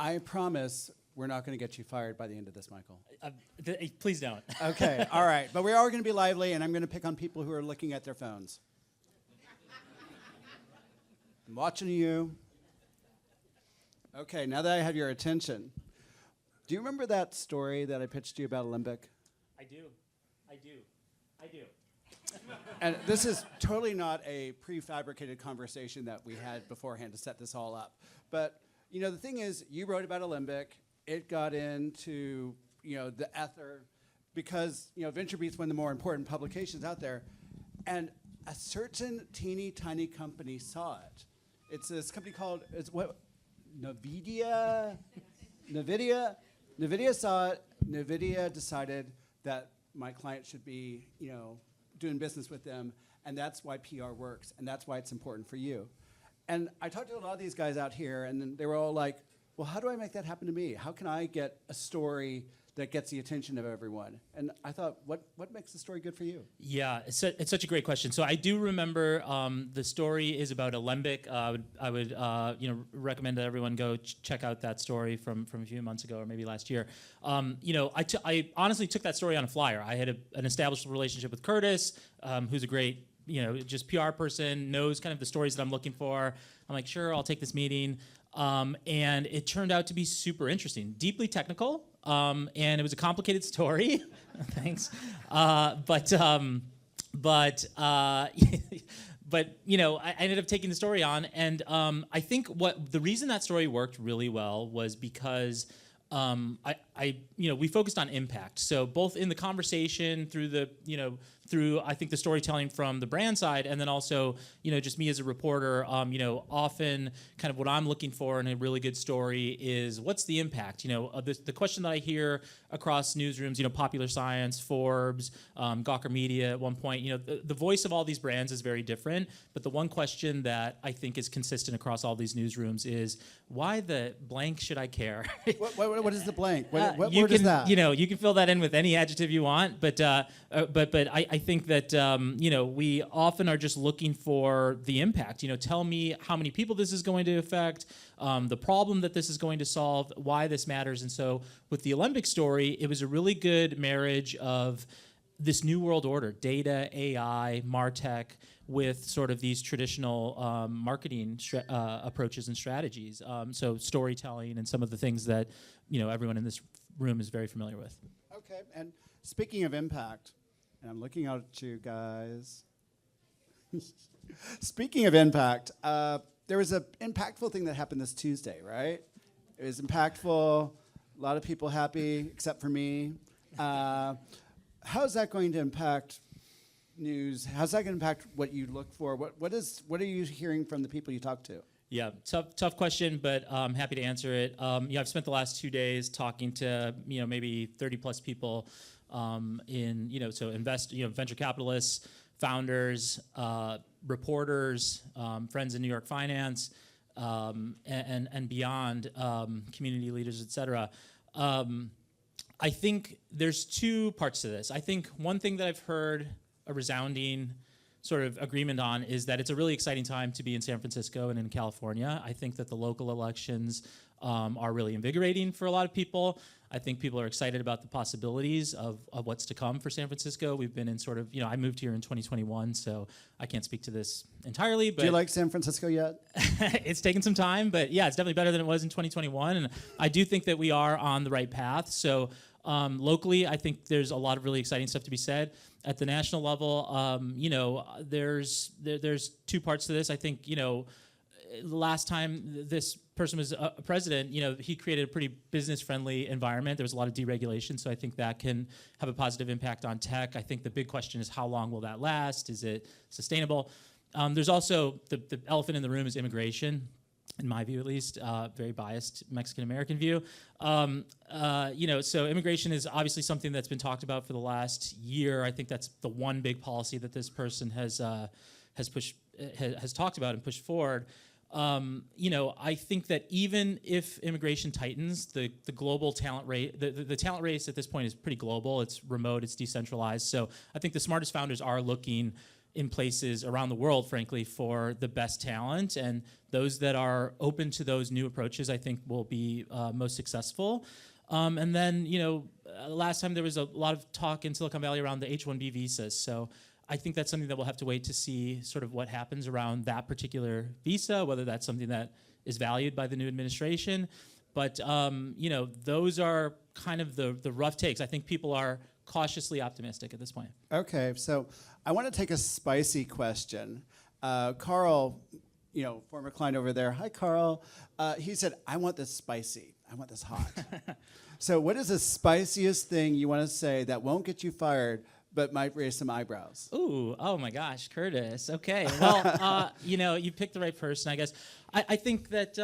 I promise we're not going to get you fired by the end of this, Michael. Please don't. Okay, all right. But we are going to be lively, and I'm going to pick on people who are looking at their phones. I'm watching you. Okay, now that I have your attention, do you remember that story that I pitched to you about Olympic? I do. And this is totally not a prefabricated conversation that we had beforehand to set this all up. But, you know, the thing is, you wrote about Olympic. It got into, you know, the ether because, you know, VentureBeat's one of the more important publications out there. And a certain teeny tiny company saw it. It's this company called, NVIDIA saw it. NVIDIA decided that my client should be, you know, doing business with them, and that's why PR works, and that's why it's important for you. And I talked to a lot of these guys out here, and then they were all like, well, how do I make that happen to me? How can I get a story that gets the attention of everyone? And I thought, what makes the story good for you? Yeah, it's such a great question. So I do remember the story is about Alembic. I would recommend that everyone go check out that story from a few months ago or maybe last year. I honestly took that story on a flyer. I had an established relationship with Curtis, who's a great just PR person, knows kind of the stories that I'm looking for. I'm like, sure, I'll take this meeting. And it turned out to be super interesting, deeply technical, and it was a complicated story. Thanks. But I ended up taking the story on, and I think the reason that story worked really well was because we focused on impact. So both in the conversation through I think the storytelling from the brand side, and then also just me as a reporter. Often kind of what I'm looking for in a really good story is what's the impact. The question that I hear across newsrooms, Popular Science, Forbes, Gawker Media at one point, the voice of all these brands is very different. But the one question that I think is consistent across all these newsrooms is why the blank should I care? What is the blank? What word is that? You can fill that in with any adjective you want, but I think that we often are just looking for the impact. Tell me how many people this is going to affect, the problem that this is going to solve, why this matters. And so with the Olympic story, it was a really good marriage of this new world order, data, AI, MarTech, with sort of these traditional marketing approaches and strategies. So storytelling and some of the things that everyone in this room is very familiar with. Okay, and speaking of impact, and I'm looking out at you guys. Speaking of impact, there was an impactful thing that happened this Tuesday, right? It was impactful, a lot of people happy, except for me. How's that going to impact news? How's that going to impact what you look for? What are you hearing from the people you talk to? Yeah, tough question, but I'm happy to answer it. I've spent the last 2 days talking to maybe 30 plus people venture capitalists, founders, reporters, friends in New York finance, and beyond, community leaders, et cetera. I think there's two parts to this. I think one thing that I've heard a resounding sort of agreement on is that it's a really exciting time to be in San Francisco and in California. I think that the local elections are really invigorating for a lot of people. I think people are excited about the possibilities of what's to come for San Francisco. We've been in sort of, I moved here in 2021, so I can't speak to this entirely. But do you like San Francisco yet? It's taken some time, but yeah, it's definitely better than it was in 2021. And I do think that we are on the right path. So locally, I think there's a lot of really exciting stuff to be said. At the national level, there's two parts to this. I think, last time this person was president, he created a pretty business-friendly environment. There was a lot of deregulation, so I think that can have a positive impact on tech. I think the big question is how long will that last? Is it sustainable? There's also the elephant in the room is immigration, in my view at least, very biased Mexican-American view. So immigration is obviously something that's been talked about for the last year. I think that's the one big policy that this person has talked about and pushed forward. I think that even if immigration tightens, the global talent rate, the talent race at this point is pretty global. It's remote, it's decentralized. So I think the smartest founders are looking in places around the world, frankly, for the best talent. And those that are open to those new approaches, I think, will be most successful. And then, last time there was a lot of talk in Silicon Valley around the H-1B visas. So I think that's something that we'll have to wait to see sort of what happens around that particular visa, whether that's something that is valued by the new administration. But, those are kind of the rough takes. I think people are cautiously optimistic at this point. Okay, so I want to take a spicy question. Carl, former client over there. Hi, Carl. He said, I want this spicy. I want this hot. So what is the spiciest thing you want to say that won't get you fired but might raise some eyebrows? Ooh, oh my gosh, Curtis. Okay, well, you picked the right person, I guess. I think that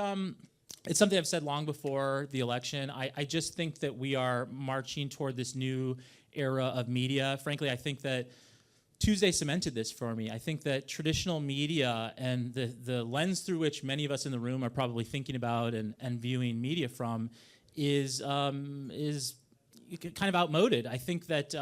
it's something I've said long before the election. I just think that we are marching toward this new era of media. Frankly, I think that Tuesday cemented this for me. I think that traditional media and the lens through which many of us in the room are probably thinking about and viewing media from is kind of outmoded. I think that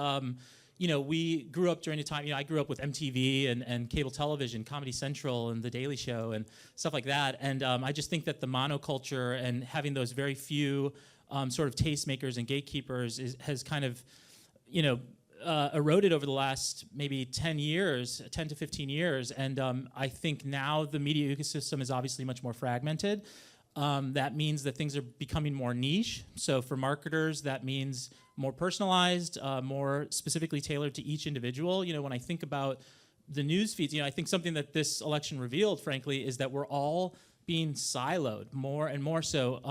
we grew up during a time, I grew up with MTV and cable television, Comedy Central and The Daily Show and stuff like that. And I just think that the monoculture and having those very few sort of tastemakers and gatekeepers has kind of, eroded over the last maybe 10 to 15 years. And I think now the media ecosystem is obviously much more fragmented. That means that things are becoming more niche. So for marketers, that means more personalized, more specifically tailored to each individual. When I think about the news feeds, I think something that this election revealed, frankly, is that we're all being siloed more and more so.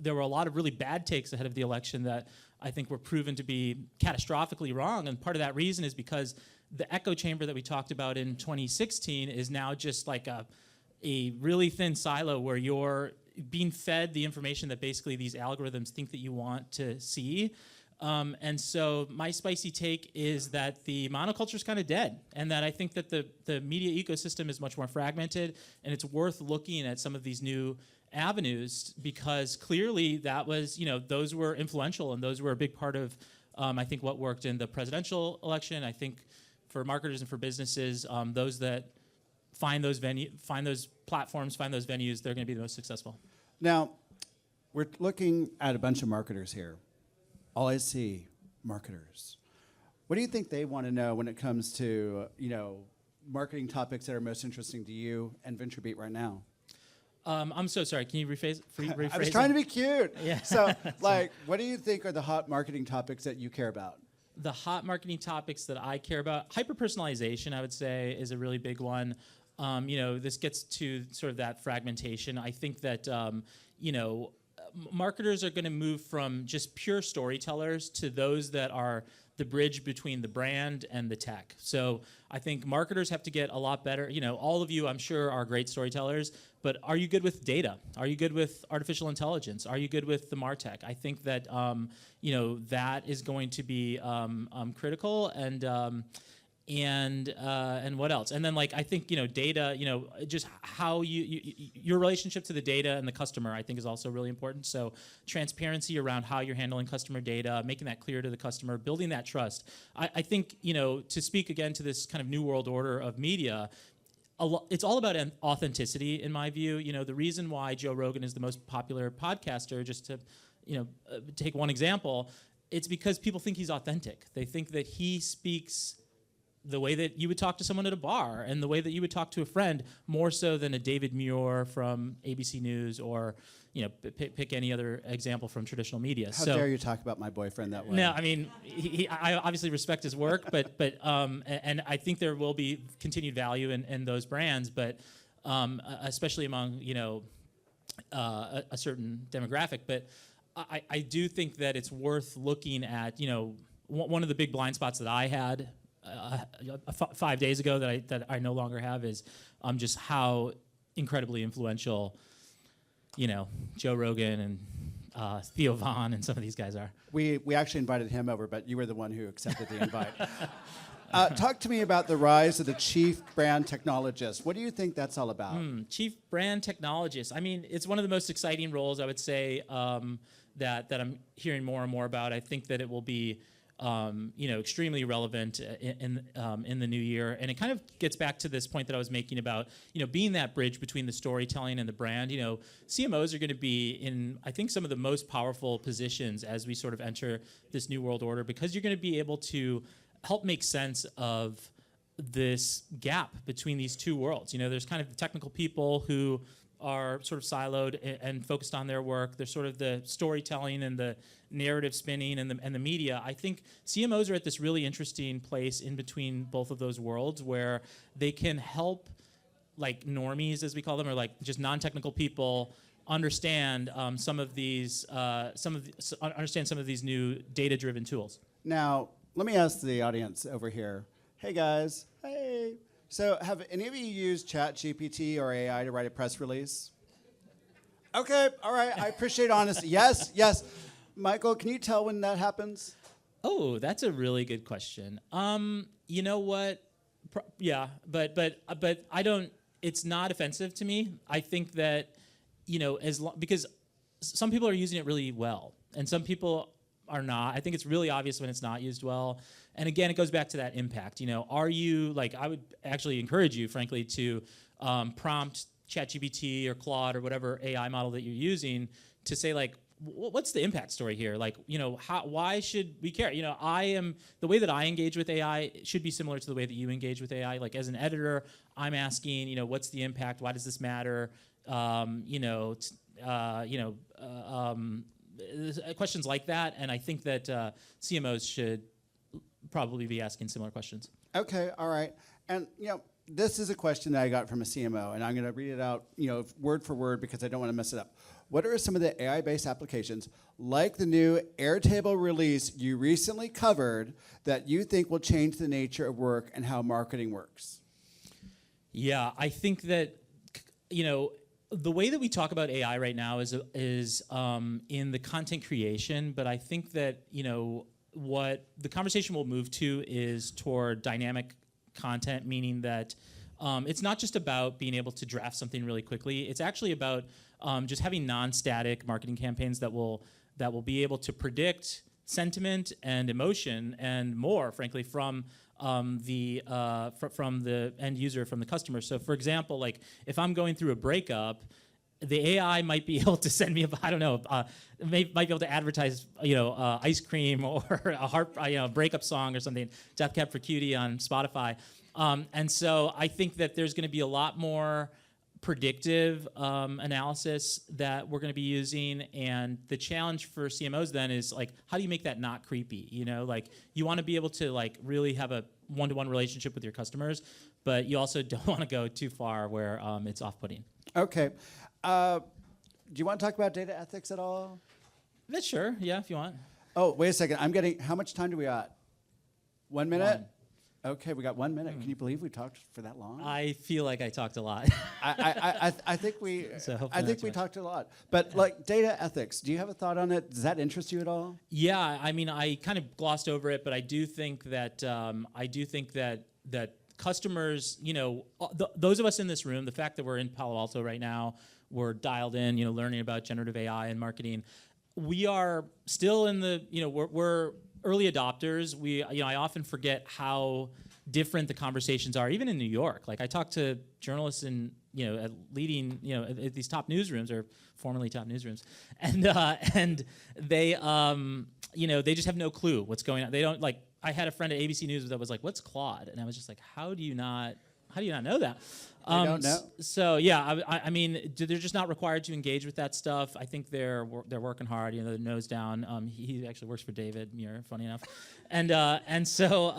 There were a lot of really bad takes ahead of the election that I think were proven to be catastrophically wrong. And part of that reason is because the echo chamber that we talked about in 2016 is now just like a really thin silo where you're being fed the information that basically these algorithms think that you want to see. And so my spicy take is that the monoculture is kind of dead, and that I think that the media ecosystem is much more fragmented, and it's worth looking at some of these new avenues because clearly that was, those were influential and those were a big part of, I think, what worked in the presidential election. I think for marketers and for businesses, those that find those platforms, find those venues, they're going to be the most successful. Now, we're looking at a bunch of marketers here. All I see, marketers. What do you think they want to know when it comes to, marketing topics that are most interesting to you and VentureBeat right now? I'm so sorry. Can you rephrase? I was trying to be cute. Yeah. So, what do you think are the hot marketing topics that you care about? The hot marketing topics that I care about, hyper-personalization, I would say, is a really big one. This gets to sort of that fragmentation. I think that, marketers are going to move from just pure storytellers to those that are the bridge between the brand and the tech. So I think marketers have to get a lot better. All of you, I'm sure, are great storytellers, but are you good with data? Are you good with artificial intelligence? Are you good with the MarTech? I think that, that is going to be critical. And what else? And then I think data, just how your relationship to the data and the customer, I think, is also really important. So transparency around how you're handling customer data, making that clear to the customer, building that trust. I think to speak again to this kind of new world order of media, it's all about authenticity in my view. The reason why Joe Rogan is the most popular podcaster, just to take one example, it's because people think he's authentic. They think that he speaks the way that you would talk to someone at a bar and the way that you would talk to a friend, more so than a David Muir from ABC News or, pick any other example from traditional media. How dare you talk about my boyfriend that way? No, I mean, I obviously respect his work, but and I think there will be continued value in those brands, but especially among, a certain demographic. But I do think that it's worth looking at, one of the big blind spots that I had 5 days ago that I no longer have is just how incredibly influential, Joe Rogan and Theo Von and some of these guys are. We actually invited him over, but you were the one who accepted the invite. Talk to me about the rise of the chief brand technologist. What do you think that's all about? Chief brand technologist. I mean, it's one of the most exciting roles, I would say, that I'm hearing more and more about. I think that it will be extremely relevant in the new year. And it kind of gets back to this point that I was making about, being that bridge between the storytelling and the brand. CMOs are going to be in, I think, some of the most powerful positions as we sort of enter this new world order, because you're going to be able to help make sense of this gap between these two worlds. There's kind of the technical people who are sort of siloed and focused on their work. There's sort of the storytelling and the narrative spinning and the media. I think CMOs are at this really interesting place in between both of those worlds, where they can help, like, normies, as we call them, or like just non-technical people, understand some of these new data-driven tools. Now, let me ask the audience over here. Hey guys, hey. So have any of you used ChatGPT or AI to write a press release? Okay, all right, I appreciate honesty. Yes, yes. Michael, can you tell when that happens? Oh, that's a really good question. You know what? But I don't. It's not offensive to me. I think that because some people are using it really well, and some people are not. I think it's really obvious when it's not used well. And again, it goes back to that impact. Are you, like, I would actually encourage you, frankly, to prompt ChatGPT or Claude or whatever AI model that you're using to say, like, what's the impact story here? Like, why should we care? The way that I engage with AI should be similar to the way that you engage with AI. Like, as an editor, I'm asking, what's the impact? Why does this matter? Questions like that. And I think that CMOs should probably be asking similar questions. Okay, all right. And this is a question that I got from a CMO, and I'm going to read it out, word for word, because I don't want to mess it up. What are some of the AI-based applications, like the new Airtable release you recently covered, that you think will change the nature of work and how marketing works? Yeah, I think that the way that we talk about AI right now is in the content creation, but I think that what the conversation will move to is toward dynamic content, meaning that it's not just about being able to draft something really quickly. It's actually about just having non-static marketing campaigns that will be able to predict sentiment and emotion and more, frankly, from the end user, from the customer. So, for example, like, if I'm going through a breakup, the AI might be able to send me might be able to advertise ice cream or a breakup song or something, Death Cab for Cutie on Spotify. And so I think that there's going to be a lot more predictive analysis that we're going to be using, and the challenge for CMOs then is, like, how do you make that not creepy? Like, you want to be able to, like, really have a one-to-one relationship with your customers, but you also don't want to go too far where it's off-putting. Okay. Do you want to talk about data ethics at all? Sure, yeah, if you want. Oh, wait a second. How much time do we got? 1 minute? Okay, we got 1 minute. Can you believe we talked for that long? I feel like I talked a lot. I think we talked a lot. But like, data ethics, do you have a thought on it? Does that interest you at all? Yeah, I mean, I kind of glossed over it, but I do think that that customers, those of us in this room, the fact that we're in Palo Alto right now, we're dialed in, learning about generative AI and marketing. We are still in the, we're early adopters. I often forget how different the conversations are, even in New York. Like, I talk to journalists in, at leading, at these top newsrooms, or formerly top newsrooms, and they, they just have no clue what's going on. They don't, like, I had a friend at ABC News that was like, "What's Claude?" And I was just like, "How do you not know that?" They don't know. So yeah, I mean, they're just not required to engage with that stuff. I think they're working hard. They're nose down. He actually works for David Muir, funny enough, and so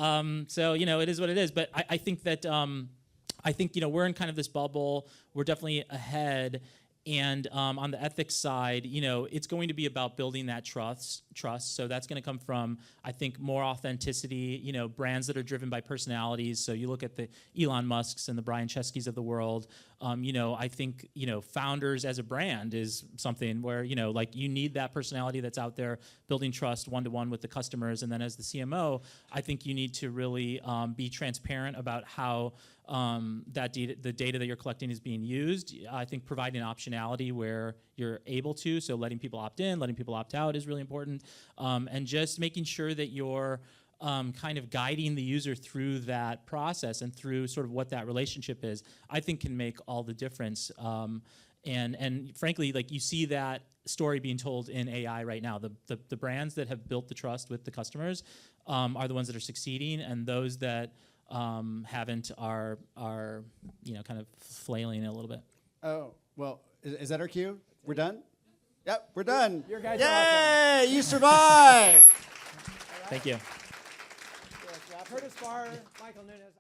it is what it is. But I think that we're in kind of this bubble. We're definitely ahead. And on the ethics side, it's going to be about building that trust. So that's going to come from, I think, more authenticity, brands that are driven by personalities. So you look at the Elon Musks and the Brian Chesky's of the world. I think, founders as a brand is something where, like, you need that personality that's out there building trust one-to-one with the customers. And then as the CMO, I think you need to really be transparent about how that the data that you're collecting is being used. I think providing optionality where you're able to, so letting people opt in, letting people opt out is really important, and just making sure that you're kind of guiding the user through that process and through sort of what that relationship is, I think can make all the difference. And frankly, like you see that story being told in AI right now. The brands that have built the trust with the customers are the ones that are succeeding, and those that haven't are kind of flailing a little bit. Oh, well, is that our cue? We're done? Yep, we're done. Your guys Yay! are awesome. You survived! Thank you. Curtis Barr, Michael Nunez.